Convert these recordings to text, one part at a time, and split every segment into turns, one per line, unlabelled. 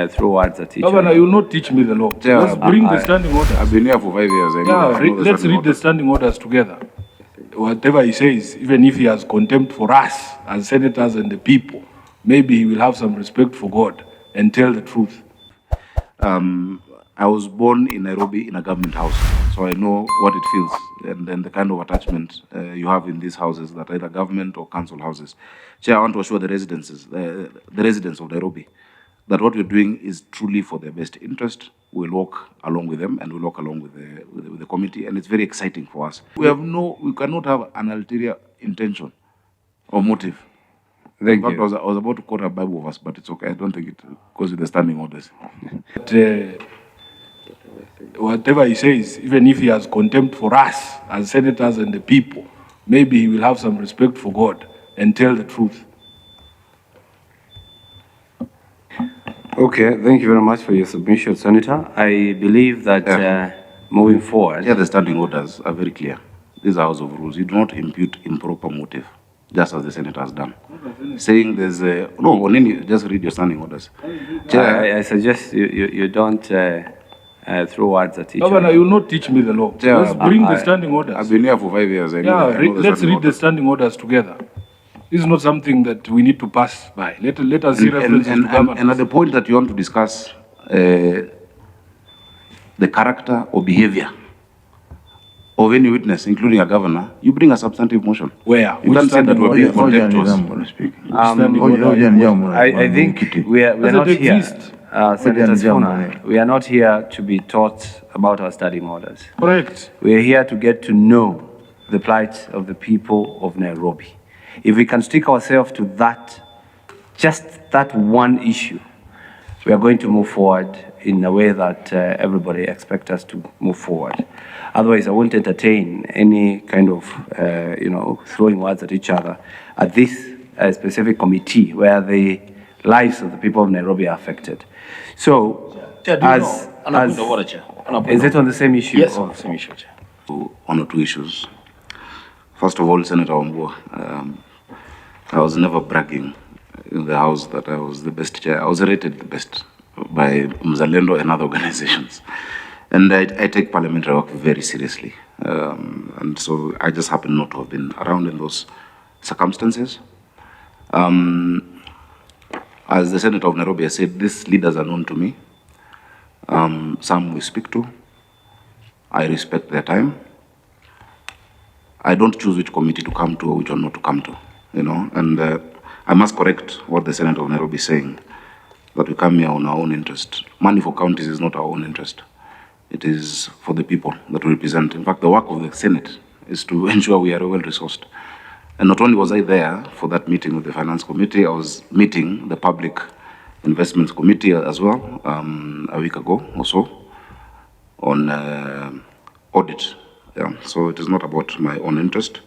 throw words at each
Governor,
other.
you will not teach me the law.
Yeah,
let's bring the standing orders.
I've been here for 5 years.
Let's read the standing orders together. Whatever he says, even if he has contempt for us as senators and the people, maybe he will have some respect for God and tell the truth.
I was born in Nairobi in a government house, so I know what it feels and the kind of attachment you have in these houses that are either government or council houses. Chair, I want to assure the residents of Nairobi that what we're doing is truly for their best interest. We'll walk along with them and we'll walk along with the committee, and it's very exciting for us. We cannot have an ulterior intention or motive.
Thank you.
I was about to quote a Bible verse, but it's okay. I don't think it goes with the standing orders.
But, whatever he says, even if he has contempt for us as senators and the people, maybe he will have some respect for God and tell the truth.
Okay, thank you very much for your submission, Senator. I believe that moving forward...
Yeah, the standing orders are very clear. These are House of Rules. You do not impute improper motive, just as the Senator has done. Saying there's a... No, just read your standing orders.
Chair, I suggest you don't throw words at each other.
Governor, you will not teach me the law. Let's bring the standing orders.
I've been here for 5 years.
Let's read the standing orders together. This is not something that we need to pass by. Let us see references to governance.
And at the point that you want to discuss the character or behavior of any witness, including a governor, you bring a substantive motion.
Where?
You can't say that we're being contemptuous.
I think we are not here, Senator SIFUNA, we are not here to be taught about our standing orders.
Correct.
We are here to get to know the plight of the people of Nairobi. If we can stick ourselves to that, just that one issue, we are going to move forward in a way that everybody expects us to move forward. Otherwise, I won't entertain any kind of, throwing words at each other at this specific committee where the lives of the people of Nairobi are affected. So, is it on the same issue?
Yes, on the same issue, Chair.
One or two issues. First of all, Senator Wambua, I was never bragging in the House that I was the best chair. I was rated the best by Mzalendo and other organizations. And I take parliamentary work very seriously. And so I just happen not to have been around in those circumstances. As the Senator of Nairobi has said, these leaders are known to me. Some we speak to. I respect their time. I don't choose which committee to come to or which one not to come to, and I must correct what the Senator of Nairobi is saying, that we come here on our own interest. Money for counties is not our own interest. It is for the people that we represent. In fact, the work of the Senate is to ensure we are well-resourced. And not only was I there for that meeting with the Finance Committee, I was meeting the Public Investments Committee as well a week ago or so on audit. Yeah, so it is not about my own interest.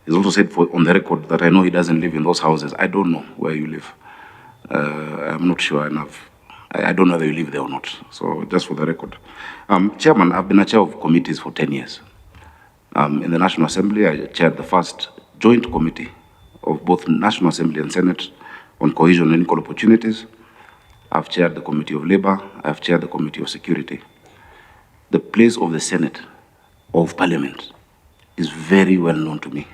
He's also said on the record that I know he doesn't live in those houses. I don't know where you live. I'm not sure enough. I don't know whether you live there or not. So just for the record. Chairman, I've been a chair of committees for 10 years. In the National Assembly, I chaired the first joint committee of both National Assembly and Senate on cohesion and equal opportunities. I've chaired the Committee of Labor. I've chaired the Committee of Security. The place of the Senate of Parliament is very well known to me.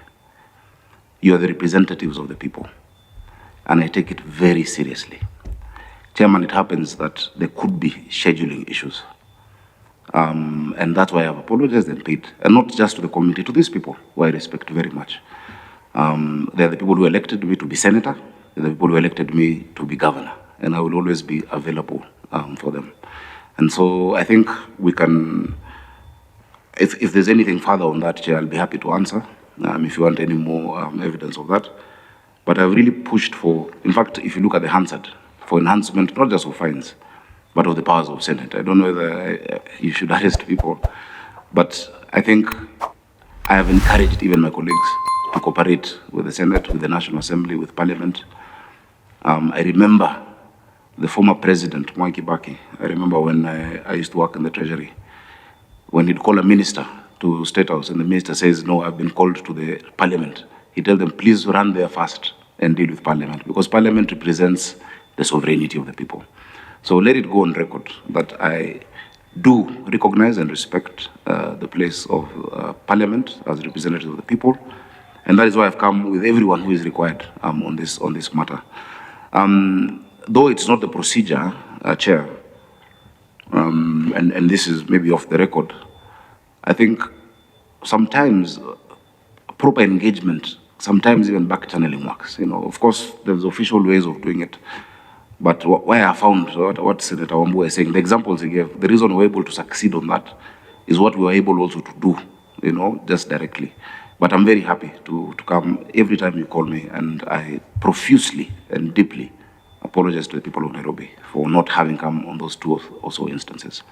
You are the representatives of the people, and I take it very seriously. Chairman, it happens that there could be scheduling issues, and that's why I've apologized and paid, and not just to the committee, to these people, who I respect very much. They're the people who elected me to be senator, they're the people who elected me to be governor, and I will always be available for them. And so I think we can... If there's anything further on that, Chair, I'll be happy to answer, if you want any more evidence of that. But I've really pushed for, in fact, if you look at the Hansard, for enhancement, not just of fines, but of the powers of Senate. I don't know whether you should arrest people, but I think I have encouraged even my colleagues to cooperate with the Senate, with the National Assembly, with Parliament. I remember the former president, Mwai Kibaki. I remember when I used to work in the Treasury, when he'd call a minister to State House and the minister says, no, I've been called to the Parliament, he tells them, please run there first and deal with Parliament, because Parliament represents the sovereignty of the people. So let it go on record that I do recognize and respect the place of Parliament as representative of the people, and that is why I've come with everyone who is required on this matter. Though it's not the procedure, Chair, and this is maybe off the record, I think sometimes proper engagement, sometimes even back channeling works. Of course, there's official ways of doing it. But why I found what Senator Wambua is saying, the examples he gave, the reason we're able to succeed on that is what we were able also to do, just directly. But I'm very happy to come every time you call me, and I profusely and deeply apologize to the people of Nairobi for not having come on those two also instances.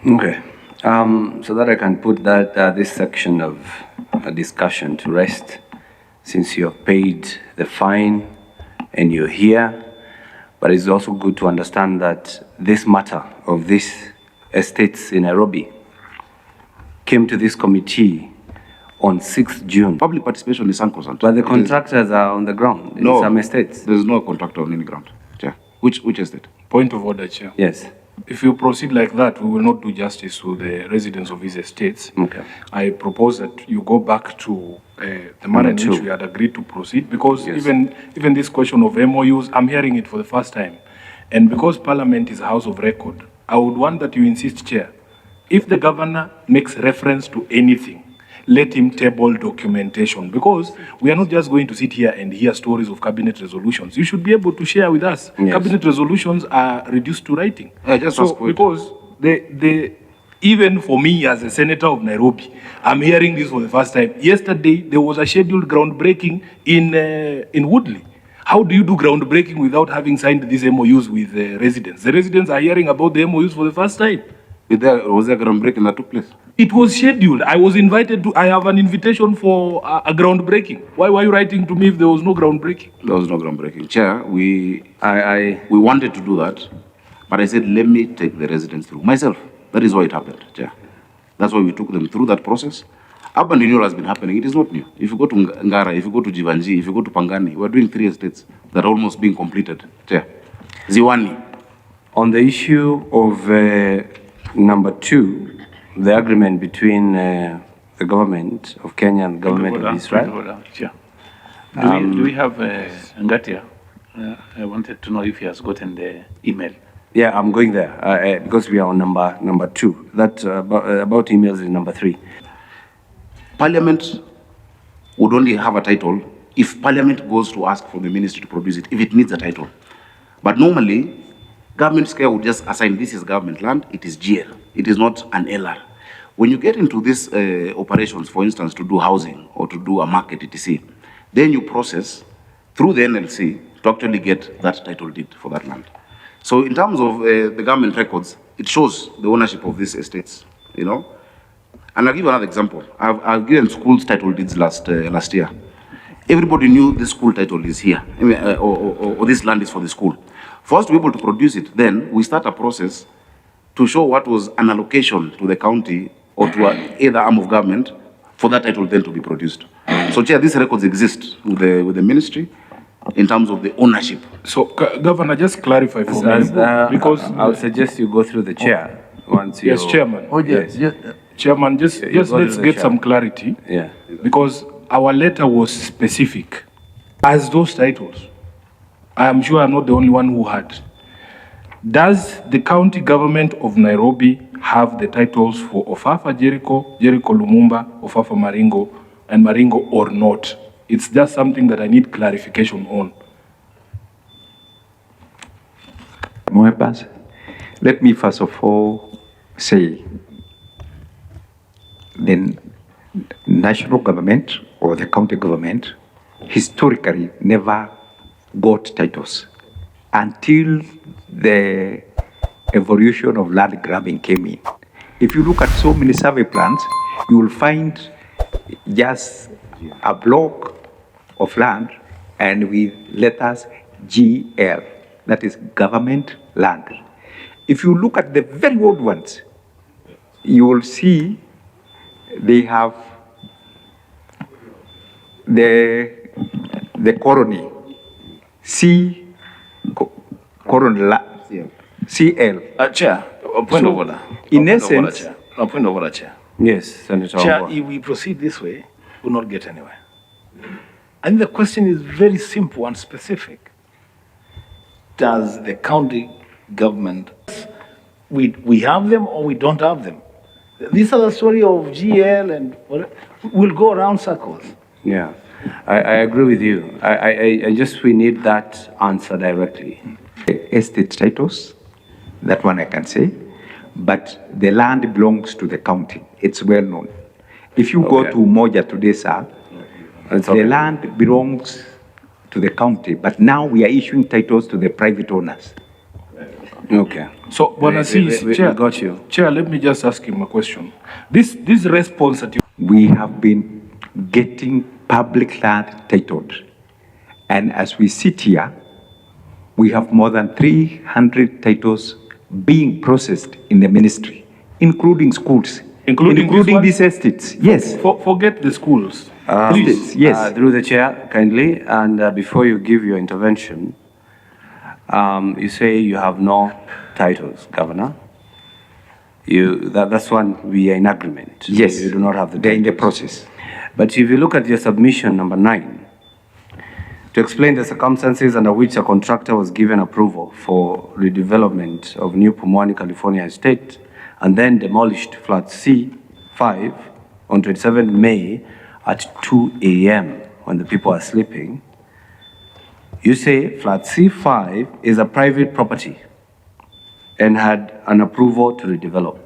Okay. So that I can put that this section of discussion to rest, since you have paid the fine and you're here, but it's also good to understand that this matter of these estates in Nairobi came to this committee on 6th June.
Public participation is sacrosanct.
But the contractors are on the ground in some estates.
There's no contractor on any ground. Chair. Which estate?
Point of order, Chair.
Yes.
If you proceed like that, we will not do justice to the residents of these estates.
Okay.
I propose that you go back to the manner in which we had agreed to proceed, because even this question of MOUs, I'm hearing it for the first time. And because Parliament is a house of record, I would want that you insist, Chair, if the governor makes reference to anything, let him table documentation, because we are not just going to sit here and hear stories of cabinet resolutions. You should be able to share with us. Yes. Cabinet resolutions are reduced to writing. Because even for me as a senator of Nairobi, I'm hearing this for the first time. Yesterday, there was a scheduled groundbreaking in Woodley. How do you do groundbreaking without having signed these MOUs with the residents? The residents are hearing about the MOUs for the first time.
Was there groundbreaking that took place?
It was scheduled. I was invited to, I have an invitation for a groundbreaking. Why were you writing to me if there was no groundbreaking?
There was no groundbreaking. Chair, we wanted to do that, but I said, let me take the residents through myself. That is why it happened, Chair. That's why we took them through that process. Urban renewal has been happening. It is not new. If you go to Ngara, if you go to Jivanji, if you go to Pangani, we're doing 3 estates that are almost being completed, Chair. Ziwani.
On the issue of number 2, the agreement between the government of Kenya and the government of Israel.
Sure. Do we have Ngatia? I wanted to know if he has gotten the email.
Yeah, I'm going there because we are on number 2. That about emails is number 3.
Parliament would only have a title if Parliament goes to ask for the ministry to produce it, if it needs a title. But normally, government scale would just assign this is government land, it is GL. It is not an LR. When you get into these operations, for instance, to do housing or to do a market, etc., then you process through the NLC to actually get that title deed for that land. So in terms of the government records, it shows the ownership of these estates, And I'll give another example. I've given schools title deeds last year. Everybody knew this school title is here, or this land is for the school. For us to be able to produce it, then we start a process to show what was an allocation to the county or to either arm of government for that title then to be produced. So, Chair, these records exist with the ministry in terms of the ownership.
So, Governor, just clarify for me, because
I'll suggest you go through the chair once you.
Yes, Chairman.
Oh, yes.
Chairman, just let's get some clarity.
Yeah.
Because our letter was specific. As those titles, I am sure I'm not the only one who had. Does the county government of Nairobi have the titles for Ofafa Jericho, Jericho Lumumba, Ofafa Maringo, and Maringo or not? It's just something that I need clarification on.
Moepas, let me first of all say the national government or the county government historically never got titles until the evolution of land grabbing came in. If you look at so many survey plans, you will find just a block of land and with letters GL, that is government land. If you look at the very old ones, you will see they have the colony, C CL.
Chair, a point of order.
In essence,
A point of order, Chair.
Yes, Senator.
Chair,
Wambua.
if we proceed this way, we'll not get anywhere. And the question is very simple and specific. Does the county government, we have them or we don't have them? These are the story of GL and we'll go around circles.
Yeah, I agree with you. I just, we need that answer directly.
Estate titles, that one I can say, but the land belongs to the county. It's well known. If you go to Moja today, sir, the land belongs to the county, but now we are issuing titles to the private owners.
Okay.
So, Chair,
got you.
Chair, let me just ask him a question. This response that you...
We have been getting public land titled. And as we sit here, we have more than 300 titles being processed in the ministry, including schools, including these estates. Yes.
Forget the schools.
Please. Yes.
Through the chair, kindly, and before you give your intervention, you say you have no titles, Governor. That's one we are in agreement.
Yes.
You do not have the titles.
They're in the process.
But if you look at your submission number 9, to explain the circumstances under which a contractor was given approval for redevelopment of New Pumwani, California estate, and then demolished flat C5 on 27 May at 2 a.m. when the people are sleeping, you say flat C5 is a private property and had an approval to redevelop.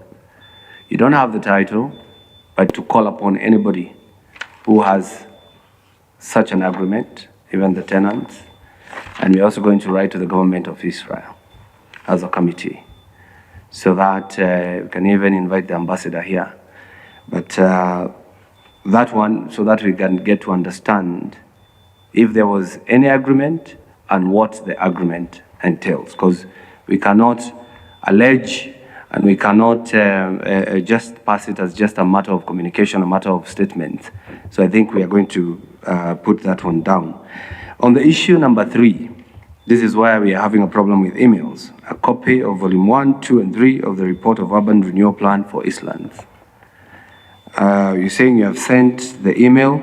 You don't have the title, but to call upon anybody who has such an agreement, even the tenants, and we're also going to write to the government of Israel as a committee, so that we can even invite the ambassador here. But that one, so that we can get to understand if there was any agreement and what the agreement entails, because we cannot allege and we cannot just pass it as just a matter of communication, a matter of statement. So I think we are going to put that one down. On the issue number 3, this is why we are having a problem with emails. A copy of volume 1, 2, and 3 of the report of urban renewal plan for Eastlands. You're saying you have sent the email,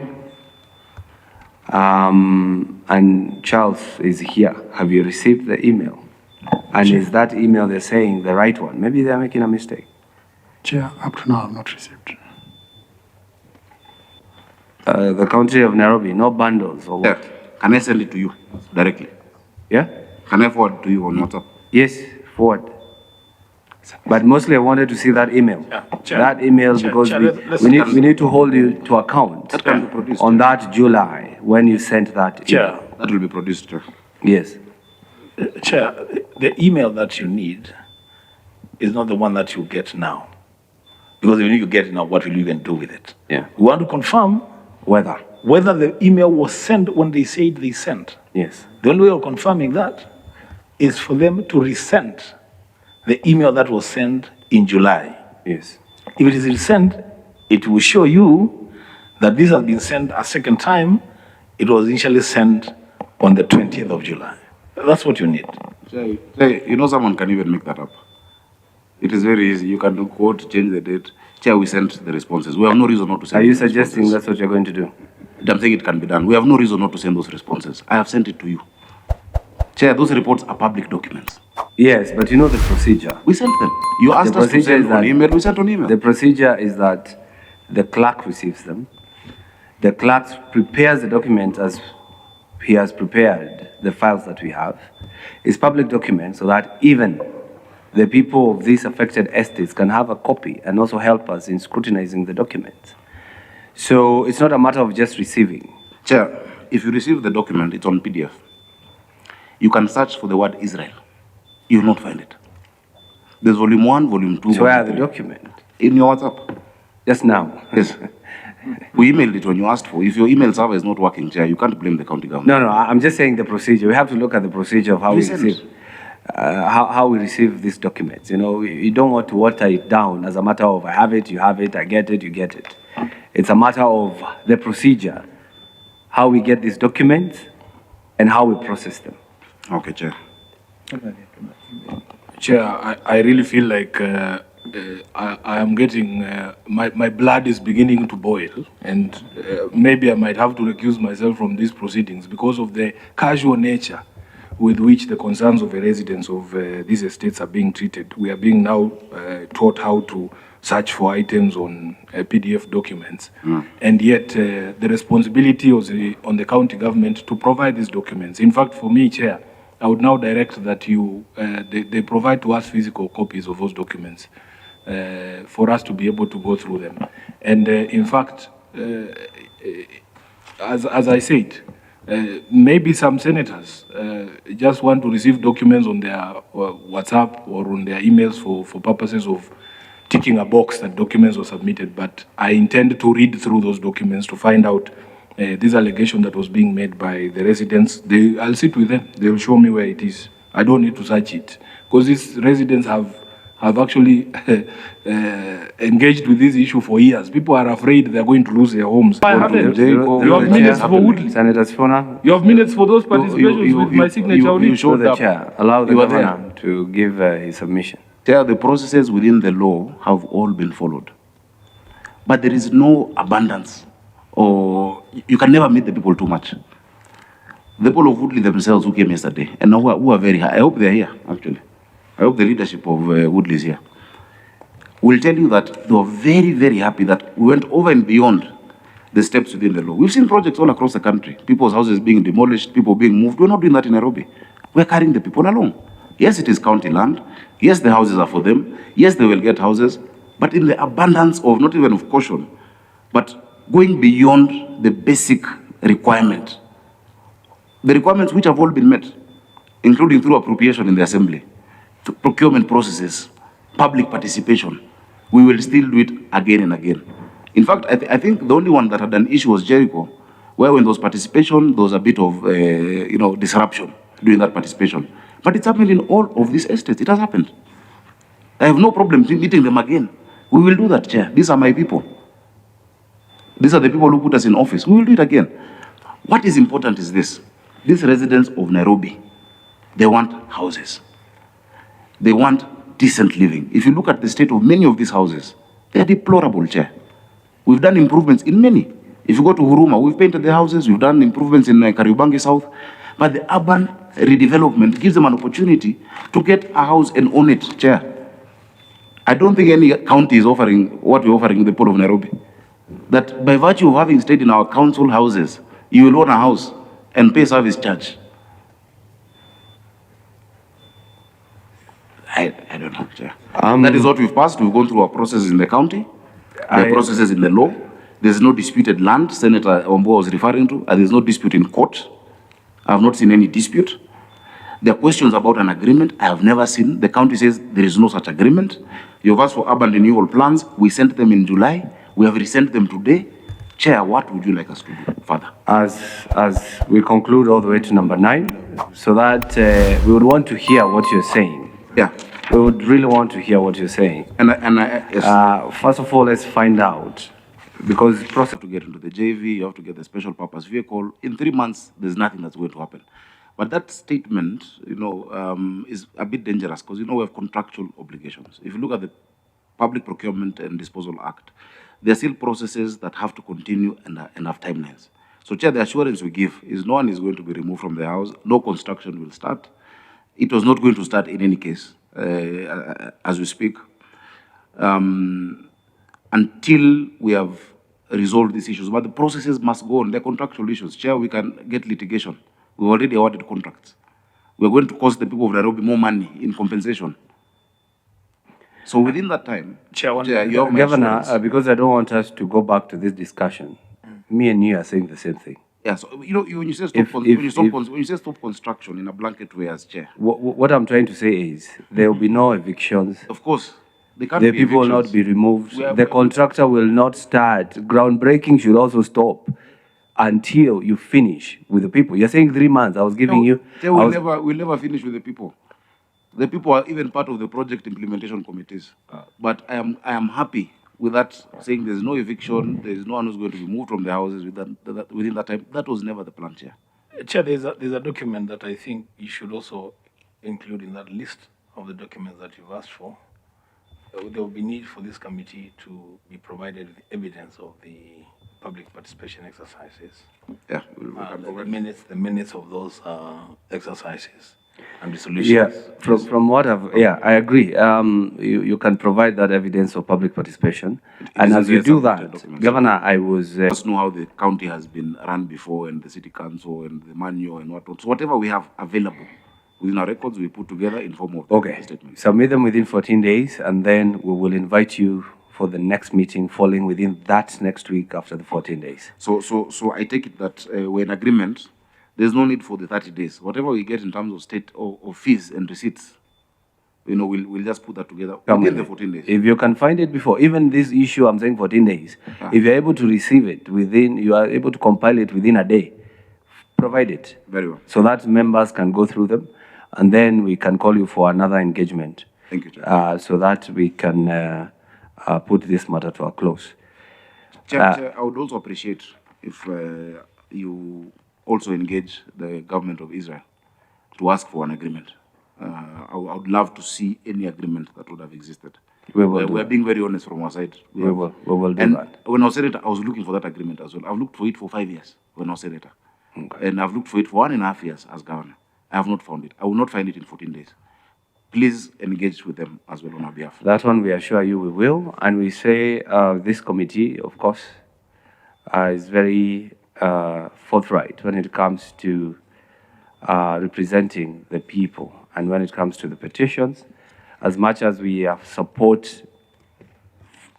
and Charles is here. Have you received the email? And is that email they're saying the right one? Maybe they're making a mistake.
Chair, up to now, I've not received.
The county of Nairobi, no bundles or what?
Yeah. Can I send it to you directly?
Yeah?
Can I forward to you on WhatsApp?
Yes, forward. But mostly I wanted to see that email.
Chair.
That email, because
Chair,
we need to hold you to account
That can be produced.
on that July when you sent that
Chair.
email.
That will be produced, Chair.
Yes.
Chair, the email that you need is not the one that you get now. Because when you get it now, what will you even do with it?
Yeah.
We want to confirm whether the email was sent when they said they sent.
Yes.
The only way of confirming that is for them to resend the email that was sent in July.
Yes.
If it is resent, it will show you that this has been sent a second time. It was initially sent on the 20th of July. That's what you need.
Chair, you know someone can even make that up. It is very easy. You can quote, change the date. Chair, we sent the responses. We have no reason not to send
Are you
the
suggesting
responses.
that's what you're going to do?
I'm saying it can be done. We have no reason not to send those responses. I have sent it to you. Chair, those reports are public documents.
Yes, but you know the procedure.
We sent them. You asked us to
procedure
send
is
on
that-
email. We sent on email.
The procedure is that the clerk receives them. The clerk prepares the document as he has prepared the files that we have. It's public document so that even the people of these affected estates can have a copy and also help us in scrutinizing the documents. So it's not a matter of just receiving.
Chair, if you receive the document, it's on PDF. You can search for the word Israel. You will not find it. There's volume 1, volume 2,
So where are
volume
the
3.
document?
In your WhatsApp.
Just now.
Yes. We emailed it when you asked for. If your email server is not working, Chair, you can't blame the county government.
No, I'm just saying the procedure. We have to look at the procedure of how we receive. How we receive these documents. You know, you don't want to water it down as a matter of I have it, you have it, I get it, you get it. It's a matter of the procedure, how we get these documents and how we process them.
Okay, Chair.
Chair, I really feel like I am getting, my blood is beginning to boil, and maybe I might have to recuse myself from these proceedings because of the casual nature with which the concerns of the residents of these estates are being treated. We are being now taught how to search for items on PDF documents, and yet the responsibility was on the county government to provide these documents. In fact, for me, Chair, I would now direct that they provide to us physical copies of those documents for us to be able to go through them. And in fact, as I said, maybe some senators just want to receive documents on their WhatsApp or on their emails for purposes of ticking a box that documents were submitted. But I intend to read through those documents to find out this allegation that was being made by the residents. I'll sit with them. They'll show me where it is. I don't need to search it because these residents have actually engaged with this issue for years. People are afraid they're going to lose their homes. I haven't. You have minutes for Woodley.
Senator SIFUNA.
You have minutes for those participations with my signature.
You show the chair. Allow the governor to give his submission.
Chair, the processes within the law have all been followed. But there is no abundance, or you can never meet the people too much. The people of Woodley themselves who came yesterday, and now who are very high, I hope they're here, actually. I hope the leadership of Woodley is here. Will tell you that they were very, very happy that we went over and beyond the steps within the law. We've seen projects all across the country, people's houses being demolished, people being moved. We're not doing that in Nairobi. We're carrying the people along. Yes, it is county land. Yes, the houses are for them. Yes, they will get houses. But in the abundance of, not even of caution, but going beyond the basic requirement. The requirements which have all been met, including through appropriation in the assembly, procurement processes, public participation. We will still do it again and again. In fact, I think the only one that had an issue was Jericho, where when there was participation, there was a bit of disruption during that participation. But it's happened in all of these estates. It has happened. I have no problem meeting them again. We will do that, Chair. These are my people. These are the people who put us in office. We will do it again. What is important is this. These residents of Nairobi, they want houses. They want decent living. If you look at the state of many of these houses, they are deplorable, Chair. We've done improvements in many. If you go to Huruma, we've painted the houses, we've done improvements in Kariobangi South, but the urban redevelopment gives them an opportunity to get a house and own it, Chair. I don't think any county is offering what we're offering the people of Nairobi. That by virtue of having stayed in our council houses, you will own a house and pay service charge. I don't know, Chair. That is what we've passed. We've gone through our processes in the county, the processes in the law. There's no disputed land Senator Ombo was referring to, and there's no dispute in court. I have not seen any dispute. There are questions about an agreement. I have never seen. The county says there is no such agreement. You've asked for urban renewal plans. We sent them in July. We have resent them today. Chair, what would you like us to do further?
As we conclude all the way to number 9, so that we would want to hear what you're saying.
Yeah.
We would really want to hear what you're saying.
Yes.
First of all, let's find out, because the process
to get into the JV, you have to get the special purpose vehicle. In 3 months, there's nothing that's going to happen. But that statement, is a bit dangerous because, we have contractual obligations. If you look at the Public Procurement and Disposal Act, there are still processes that have to continue and have timelines. So, Chair, the assurance we give is no one is going to be removed from the house. No construction will start. It was not going to start in any case, as we speak, until we have resolved these issues. But the processes must go on. They're contractual issues. Chair, we can get litigation. We've already awarded contracts. We're going to cost the people of Nairobi more money in compensation. So within that time, Chair, you have my
Governor, because I don't want us to go back to this discussion, me and you are saying the same thing.
Yeah, so when you say stop construction in a blanket way as Chair.
What I'm trying to say is there will be no evictions.
Of course.
The people will not be removed. The contractor will not start. Groundbreaking should also stop until you finish with the people. You're saying 3 months. I was giving you.
We'll never finish with the people. The people are even part of the project implementation committees. But I am happy with that, saying there's no eviction, there's no one who's going to be moved from the houses within that time. That was never the plan, Chair.
Chair, there's a document that I think you should also include in that list of the documents that you've asked for, there will be need for this committee to be provided with evidence of the public participation exercises.
Yeah,
the minutes of those exercises and resolutions.
Yeah, from what I agree. You can provide that evidence of public participation, and as you do that, Governor, I was.
Just know how the county has been run before, and the city council, and the manual, and whatnot. So whatever we have available within our records, we put together in form of statements.
Submit them within 14 days, and then we will invite you for the next meeting falling within that next week after the 14 days.
So I take it that we're in agreement. There's no need for the 30 days. Whatever we get in terms of state or fees and receipts, we'll just put that together within the 14 days.
If you can find it before, even this issue, I'm saying 14 days. If you're able to receive it you are able to compile it within a day, provide it.
Very well.
So that members can go through them, and then we can call you for another engagement.
Thank you, Chair.
So that we can put this matter to a close.
Chair, I would also appreciate if you also engage the government of Israel to ask for an agreement. I would love to see any agreement that would have existed. We're being very honest from our side.
We will do that.
When I was senator, I was looking for that agreement as well. I've looked for it for 5 years when I was senator. Okay. And I've looked for it for 1.5 years as governor. I have not found it. I will not find it in 14 days. Please engage with them as well on our behalf.
That one we assure you we will. And we say this committee, of course, is very forthright when it comes to representing the people, and when it comes to the petitions. As much as we support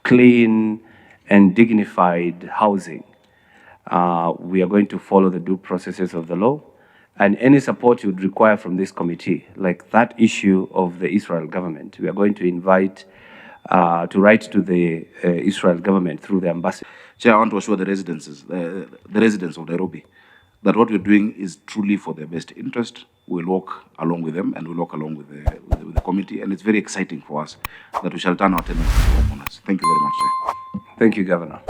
clean and dignified housing, we are going to follow the due processes of the law, and any support you would require from this committee, like that issue of the Israel government, we are going to invite to write to the Israel government through the ambassador.
Chair, I want to assure the residents of Nairobi that what we're doing is truly for their best interest. We'll walk along with them, and we'll walk along with the committee, and it's very exciting for us that we shall turn our tenants into homeowners. Thank you very much, Chair.
Thank you, Governor.